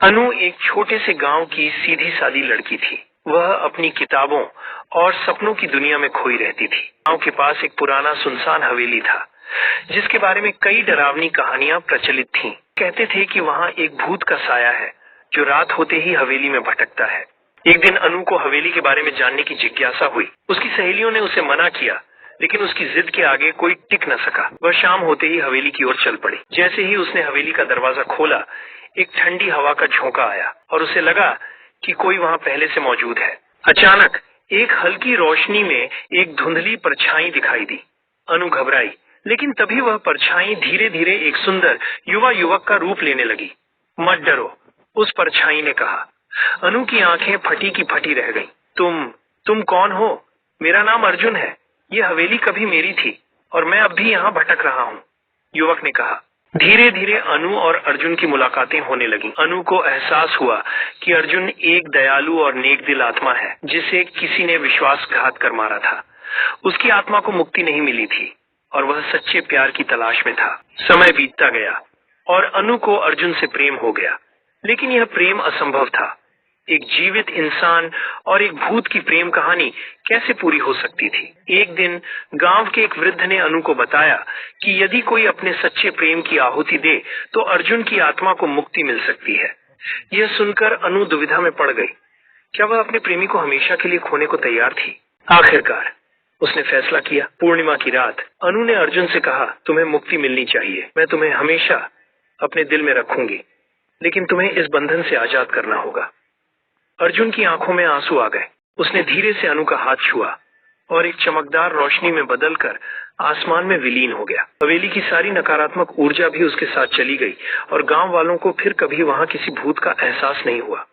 अनु एक छोटे से गांव की सीधी सादी लड़की थी। वह अपनी किताबों और सपनों की दुनिया में खोई रहती थी। गांव के पास एक पुराना सुनसान हवेली था, जिसके बारे में कई डरावनी कहानियां प्रचलित थीं। कहते थे कि वहां एक भूत का साया है जो रात होते ही हवेली में भटकता है। एक दिन अनु को हवेली के बारे में जानने की जिज्ञासा हुई। उसकी सहेलियों ने उसे मना किया, लेकिन उसकी जिद के आगे कोई टिक न सका। वह शाम होते ही हवेली की ओर चल पड़ी। जैसे ही उसने हवेली का दरवाजा खोला, एक ठंडी हवा का झोंका आया और उसे लगा कि कोई वहां पहले से मौजूद है। अचानक एक हल्की रोशनी में एक धुंधली परछाई दिखाई दी। अनु घबराई, लेकिन तभी वह परछाई धीरे धीरे एक सुंदर युवा युवक का रूप लेने लगी। मत डरो, उस परछाई ने कहा। अनु की आंखें फटी की फटी रह गईं। तुम कौन हो? मेरा नाम अर्जुन है। ये हवेली कभी मेरी थी और मैं अब भी यहाँ भटक रहा हूँ, युवक ने कहा। धीरे धीरे अनु और अर्जुन की मुलाकातें होने लगी। अनु को एहसास हुआ कि अर्जुन एक दयालु और नेक दिल आत्मा है, जिसे किसी ने विश्वासघात कर मारा था। उसकी आत्मा को मुक्ति नहीं मिली थी और वह सच्चे प्यार की तलाश में था। समय बीतता गया और अनु को अर्जुन से प्रेम हो गया, लेकिन यह प्रेम असंभव था। एक जीवित इंसान और एक भूत की प्रेम कहानी कैसे पूरी हो सकती थी? एक दिन गांव के एक वृद्ध ने अनु को बताया कि यदि कोई अपने सच्चे प्रेम की आहुति दे तो अर्जुन की आत्मा को मुक्ति मिल सकती है। यह सुनकर अनु दुविधा में पड़ गई। क्या वह अपने प्रेमी को हमेशा के लिए खोने को तैयार थी? आखिरकार उसने फैसला किया। पूर्णिमा की रात अनु ने अर्जुन से कहा, तुम्हें मुक्ति मिलनी चाहिए। मैं तुम्हें हमेशा अपने दिल में रखूंगी, लेकिन तुम्हें इस बंधन से आजाद करना होगा। अर्जुन की आंखों में आंसू आ गए। उसने धीरे से अनु का हाथ छुआ और एक चमकदार रोशनी में बदलकर आसमान में विलीन हो गया। हवेली की सारी नकारात्मक ऊर्जा भी उसके साथ चली गई और गांव वालों को फिर कभी वहां किसी भूत का एहसास नहीं हुआ।